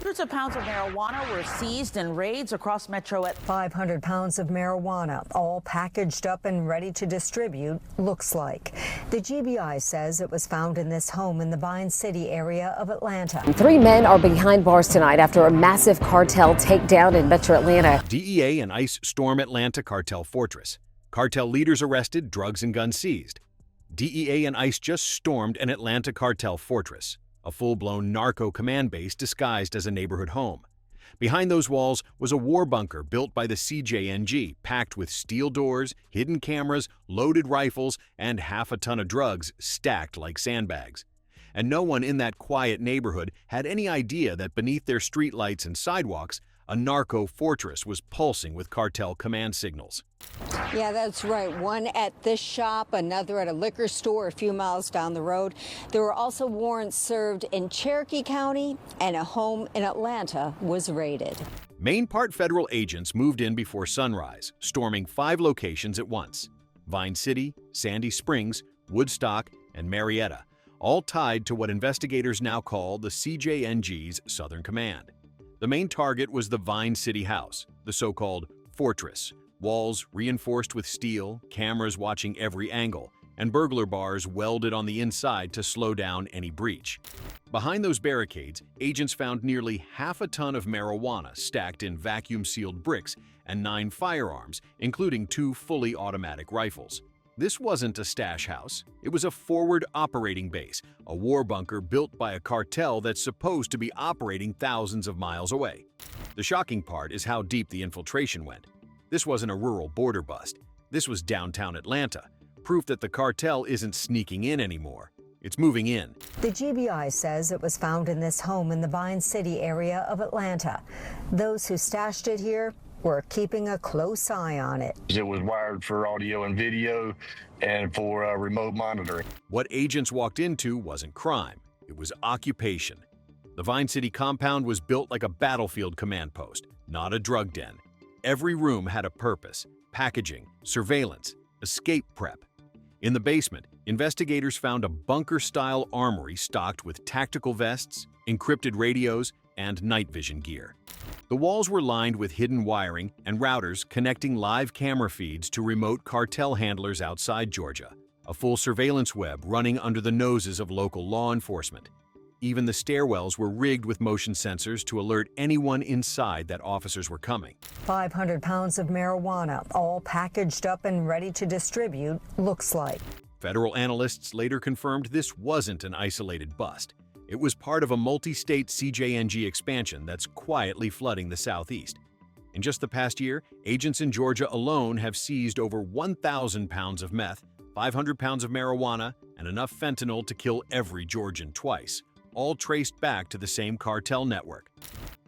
Hundreds of pounds of marijuana were seized in raids across Metro at 500 pounds of marijuana, all packaged up and ready to distribute, looks like. The GBI says it was found in this home in the Vine City area of Atlanta. 3 men are behind bars tonight after a massive cartel takedown in Metro Atlanta. DEA and ICE storm Atlanta cartel fortress. Cartel leaders arrested, drugs and guns seized. DEA and ICE just stormed an Atlanta cartel fortress, a full-blown narco command base disguised as a neighborhood home. Behind those walls was a war bunker built by the CJNG, packed with steel doors, hidden cameras, loaded rifles, and half a ton of drugs stacked like sandbags. And no one in that quiet neighborhood had any idea that beneath their streetlights and sidewalks, a narco fortress was pulsing with cartel command signals. Yeah, that's right. One at this shop, another at a liquor store a few miles down the road. There were also warrants served in Cherokee County, and a home in Atlanta was raided. Main Part federal agents moved in before sunrise, storming 5 locations at once: Vine City, Sandy Springs, Woodstock, and Marietta, all tied to what investigators now call the CJNG's Southern Command. The main target was the Vine City house, the so-called fortress. Walls reinforced with steel, cameras watching every angle, and burglar bars welded on the inside to slow down any breach. Behind those barricades, agents found nearly half a ton of marijuana stacked in vacuum-sealed bricks and 9 firearms, including 2 fully automatic rifles. This wasn't a stash house. It was a forward operating base, a war bunker built by a cartel that's supposed to be operating thousands of miles away. The shocking part is how deep the infiltration went. This wasn't a rural border bust. This was downtown Atlanta, proof that the cartel isn't sneaking in anymore. It's moving in. The GBI says it was found in this home in the Vine City area of Atlanta. Those who stashed it here were keeping a close eye on it. It was wired for audio and video and for remote monitoring. What agents walked into wasn't crime. It was occupation. The Vine City compound was built like a battlefield command post, not a drug den. Every room had a purpose: packaging, surveillance, escape prep. In the basement, investigators found a bunker-style armory stocked with tactical vests, encrypted radios, and night vision gear. The walls were lined with hidden wiring and routers connecting live camera feeds to remote cartel handlers outside Georgia, a full surveillance web running under the noses of local law enforcement. Even the stairwells were rigged with motion sensors to alert anyone inside that officers were coming. 500 pounds of marijuana, all packaged up and ready to distribute, looks like. Federal analysts later confirmed this wasn't an isolated bust. It was part of a multi-state CJNG expansion that's quietly flooding the Southeast. In just the past year, agents in Georgia alone have seized over 1,000 pounds of meth, 500 pounds of marijuana, and enough fentanyl to kill every Georgian twice, all traced back to the same cartel network.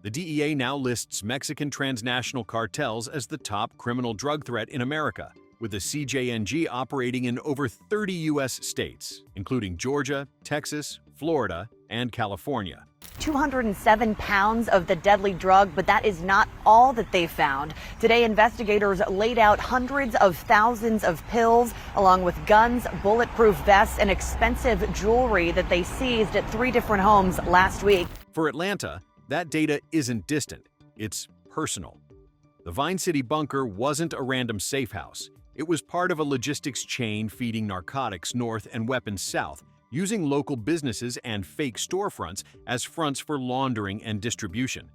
The DEA now lists Mexican transnational cartels as the top criminal drug threat in America, with the CJNG operating in over 30 U.S. states, including Georgia, Texas, Florida, and California. 207 pounds of the deadly drug, but that is not all that they found. Today, investigators laid out hundreds of thousands of pills, along with guns, bulletproof vests, and expensive jewelry that they seized at 3 different homes last week. For Atlanta, that data isn't distant, it's personal. The Vine City bunker wasn't a random safe house. It was part of a logistics chain feeding narcotics north and weapons south, using local businesses and fake storefronts as fronts for laundering and distribution.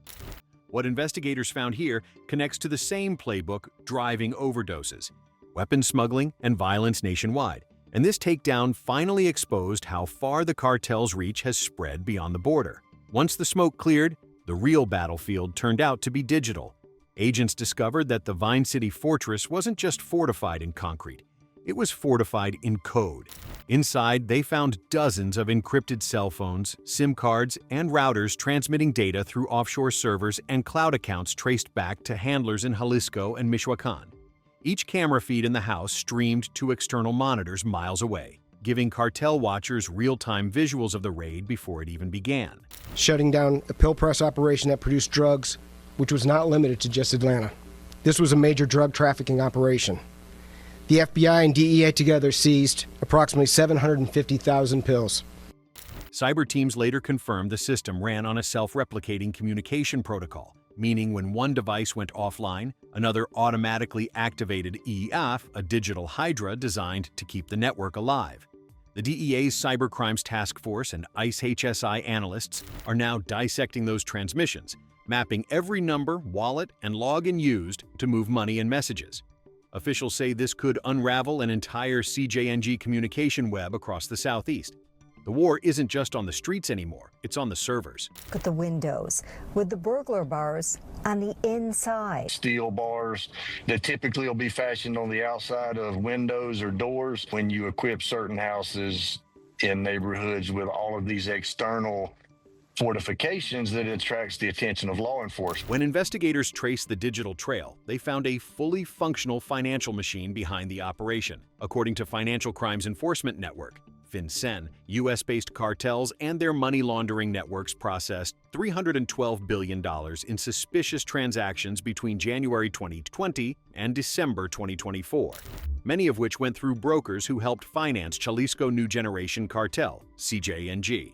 What investigators found here connects to the same playbook: driving overdoses, weapons smuggling, and violence nationwide. And this takedown finally exposed how far the cartel's reach has spread beyond the border. Once the smoke cleared, the real battlefield turned out to be digital. Agents discovered that the Vine City fortress wasn't just fortified in concrete. It was fortified in code. Inside, they found dozens of encrypted cell phones, SIM cards, and routers transmitting data through offshore servers and cloud accounts traced back to handlers in Jalisco and Michoacan. Each camera feed in the house streamed to external monitors miles away, giving cartel watchers real-time visuals of the raid before it even began. Shutting down a pill press operation that produced drugs, which was not limited to just Atlanta. This was a major drug trafficking operation. The FBI and DEA together seized approximately 750,000 pills. Cyber teams later confirmed the system ran on a self-replicating communication protocol, meaning when one device went offline, another automatically activated EF, a digital hydra designed to keep the network alive. The DEA's Cybercrimes Task Force and ICE HSI analysts are now dissecting those transmissions, mapping every number, wallet, and login used to move money and messages. Officials say this could unravel an entire CJNG communication web across the Southeast. The war isn't just on the streets anymore, it's on the servers. At the windows, with the burglar bars on the inside. Steel bars that typically will be fashioned on the outside of windows or doors. When you equip certain houses in neighborhoods with all of these external fortifications, that attracts the attention of law enforcement. When investigators traced the digital trail, they found a fully functional financial machine behind the operation. According to Financial Crimes Enforcement Network, FinCEN, U.S.-based cartels and their money laundering networks processed $312 billion in suspicious transactions between January 2020 and December 2024, many of which went through brokers who helped finance Jalisco New Generation Cartel, CJNG.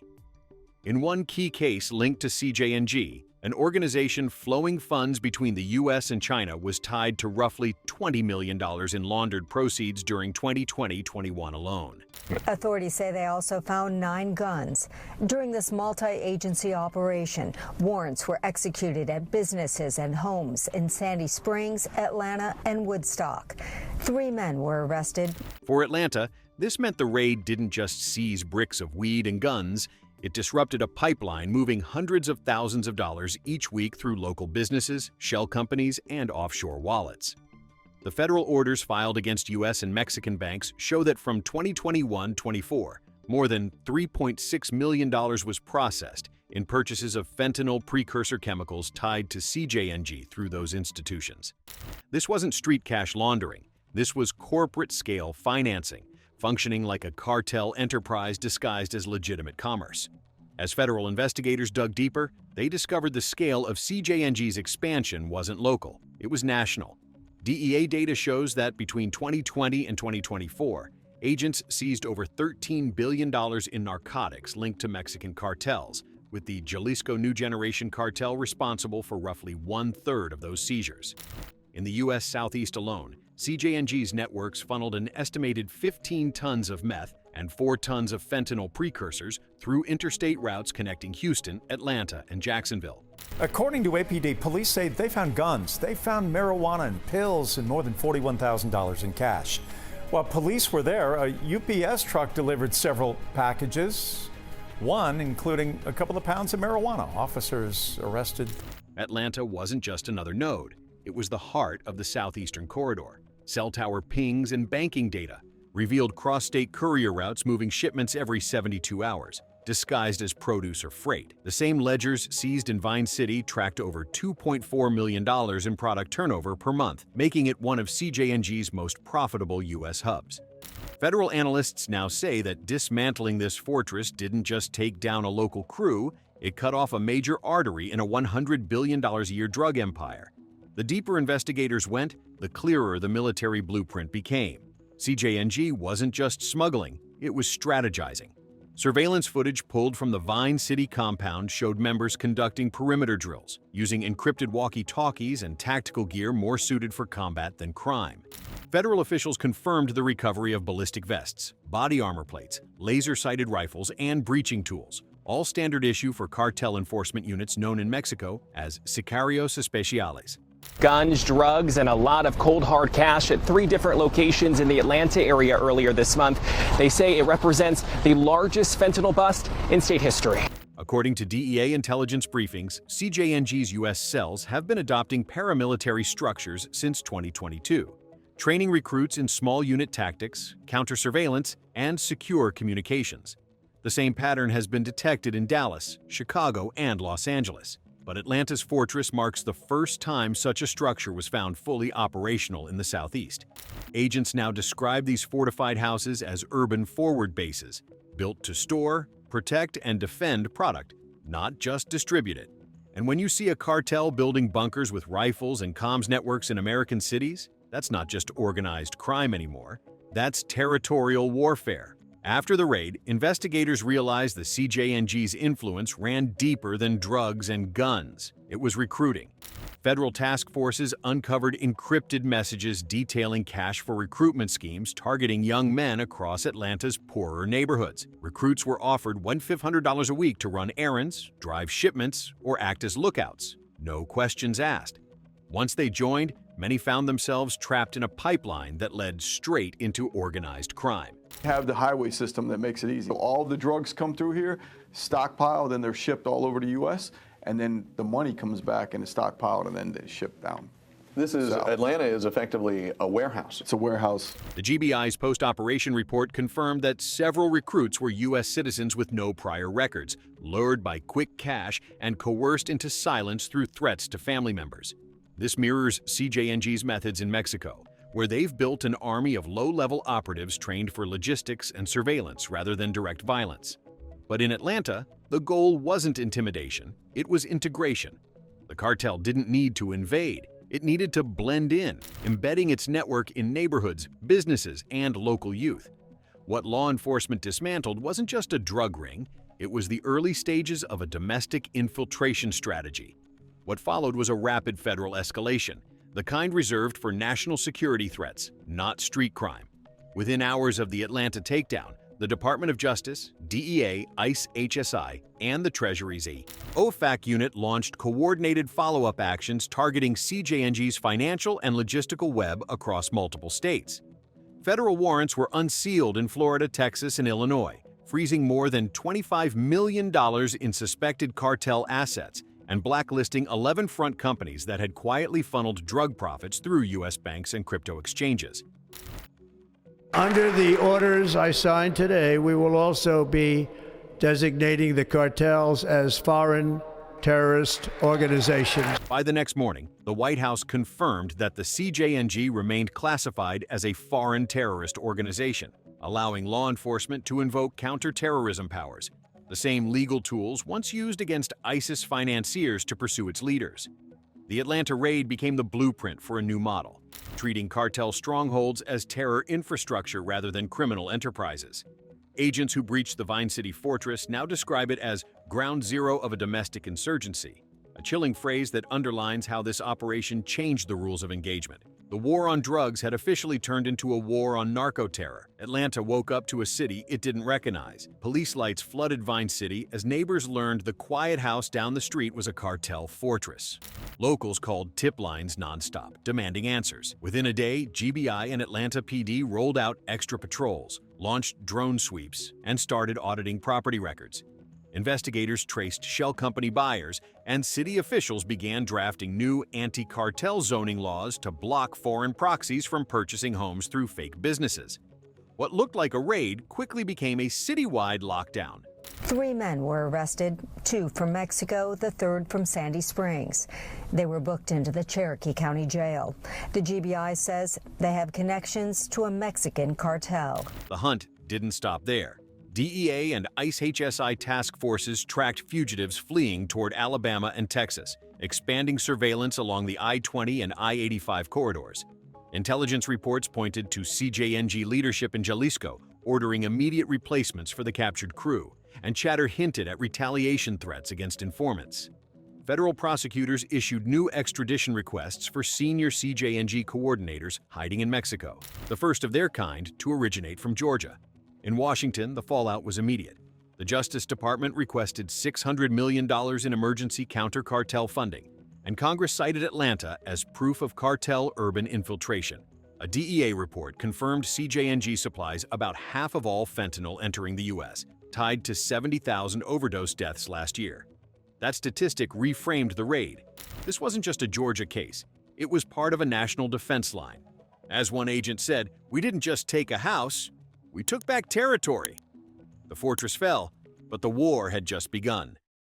In one key case linked to CJNG, an organization flowing funds between the U.S. and China was tied to roughly $20 million in laundered proceeds during 2020-21 alone. Authorities say they also found 9 guns. During this multi-agency operation, warrants were executed at businesses and homes in Sandy Springs, Atlanta, and Woodstock. 3 men were arrested. For Atlanta, this meant the raid didn't just seize bricks of weed and guns. It disrupted a pipeline moving hundreds of thousands of dollars each week through local businesses, shell companies, and offshore wallets. The federal orders filed against U.S. and Mexican banks show that from 2021-24, more than $3.6 million was processed in purchases of fentanyl precursor chemicals tied to CJNG through those institutions. This wasn't street cash laundering. This was corporate-scale financing, functioning like a cartel enterprise disguised as legitimate commerce. As federal investigators dug deeper, they discovered the scale of CJNG's expansion wasn't local, it was national. DEA data shows that between 2020 and 2024, agents seized over $13 billion in narcotics linked to Mexican cartels, with the Jalisco New Generation Cartel responsible for roughly 1/3 of those seizures. In the U.S. Southeast alone, CJNG's networks funneled an estimated 15 tons of meth and 4 tons of fentanyl precursors through interstate routes connecting Houston, Atlanta, and Jacksonville. According to APD, police say they found guns, they found marijuana and pills, and more than $41,000 in cash. While police were there, a UPS truck delivered several packages, one including a couple of pounds of marijuana. Officers arrested. Atlanta wasn't just another node. It was the heart of the southeastern corridor. Cell tower pings and banking data revealed cross-state courier routes moving shipments every 72 hours, disguised as produce or freight. The same ledgers seized in Vine City tracked over $2.4 million in product turnover per month, making it one of CJNG's most profitable U.S. hubs. Federal analysts now say that dismantling this fortress didn't just take down a local crew, it cut off a major artery in a $100 billion a year drug empire. The deeper investigators went, the clearer the military blueprint became. CJNG wasn't just smuggling, it was strategizing. Surveillance footage pulled from the Vine City compound showed members conducting perimeter drills, using encrypted walkie-talkies and tactical gear more suited for combat than crime. Federal officials confirmed the recovery of ballistic vests, body armor plates, laser-sighted rifles, and breaching tools, all standard issue for cartel enforcement units known in Mexico as Sicarios Especiales. Guns, drugs, and a lot of cold hard cash at 3 different locations in the Atlanta area earlier this month. They say it represents the largest fentanyl bust in state history. According to DEA intelligence briefings, CJNG's U.S. cells have been adopting paramilitary structures since 2022, training recruits in small unit tactics, counter-surveillance, and secure communications. The same pattern has been detected in Dallas, Chicago, and Los Angeles. But Atlanta's fortress marks the first time such a structure was found fully operational in the Southeast. Agents now describe these fortified houses as urban forward bases, built to store, protect, and defend product, not just distribute it. And when you see a cartel building bunkers with rifles and comms networks in American cities, that's not just organized crime anymore. That's territorial warfare. After the raid, investigators realized the CJNG's influence ran deeper than drugs and guns. It was recruiting. Federal task forces uncovered encrypted messages detailing cash for recruitment schemes targeting young men across Atlanta's poorer neighborhoods. Recruits were offered $1,500 a week to run errands, drive shipments, or act as lookouts. No questions asked. Once they joined, many found themselves trapped in a pipeline that led straight into organized crime. Have the highway system that makes it easy. All the drugs come through here, stockpiled, then they're shipped all over the U.S., and then the money comes back and is stockpiled and then they're shipped down. Atlanta is effectively a warehouse. It's a warehouse. The GBI's post-operation report confirmed that several recruits were U.S. citizens with no prior records, lured by quick cash and coerced into silence through threats to family members. This mirrors CJNG's methods in Mexico, where they've built an army of low-level operatives trained for logistics and surveillance rather than direct violence. But in Atlanta, the goal wasn't intimidation, it was integration. The cartel didn't need to invade, it needed to blend in, embedding its network in neighborhoods, businesses, and local youth. What law enforcement dismantled wasn't just a drug ring, it was the early stages of a domestic infiltration strategy. What followed was a rapid federal escalation, the kind reserved for national security threats, not street crime. Within hours of the Atlanta takedown, the Department of Justice, DEA, ICE HSI, and the Treasury's OFAC unit launched coordinated follow-up actions targeting CJNG's financial and logistical web across multiple states. Federal warrants were unsealed in Florida, Texas, and Illinois, freezing more than $25 million in suspected cartel assets and blacklisting 11 front companies that had quietly funneled drug profits through U.S. banks and crypto exchanges. Under the orders I signed today, we will also be designating the cartels as foreign terrorist organizations. By the next morning, the White House confirmed that the CJNG remained classified as a foreign terrorist organization, allowing law enforcement to invoke counterterrorism powers, the same legal tools once used against ISIS financiers to pursue its leaders. The Atlanta raid became the blueprint for a new model, treating cartel strongholds as terror infrastructure rather than criminal enterprises. Agents who breached the Vine City fortress now describe it as ground zero of a domestic insurgency, a chilling phrase that underlines how this operation changed the rules of engagement. The war on drugs had officially turned into a war on narco-terror. Atlanta woke up to a city it didn't recognize. Police lights flooded Vine City as neighbors learned the quiet house down the street was a cartel fortress. Locals called tip lines nonstop, demanding answers. Within a day, GBI and Atlanta PD rolled out extra patrols, launched drone sweeps, and started auditing property records. Investigators traced shell company buyers, and city officials began drafting new anti-cartel zoning laws to block foreign proxies from purchasing homes through fake businesses. What looked like a raid quickly became a citywide lockdown. 3 men were arrested, 2 from Mexico, the 3rd from Sandy Springs. They were booked into the Cherokee County Jail. The GBI says they have connections to a Mexican cartel. The hunt didn't stop there. DEA and ICE HSI task forces tracked fugitives fleeing toward Alabama and Texas, expanding surveillance along the I-20 and I-85 corridors. Intelligence reports pointed to CJNG leadership in Jalisco, ordering immediate replacements for the captured crew, and chatter hinted at retaliation threats against informants. Federal prosecutors issued new extradition requests for senior CJNG coordinators hiding in Mexico, the first of their kind to originate from Georgia. In Washington, the fallout was immediate. The Justice Department requested $600 million in emergency counter-cartel funding, and Congress cited Atlanta as proof of cartel urban infiltration. A DEA report confirmed CJNG supplies about half of all fentanyl entering the U.S., tied to 70,000 overdose deaths last year. That statistic reframed the raid. This wasn't just a Georgia case. It was part of a national defense line. As one agent said, "We didn't just take a house, we took back territory." The fortress fell, but the war had just begun.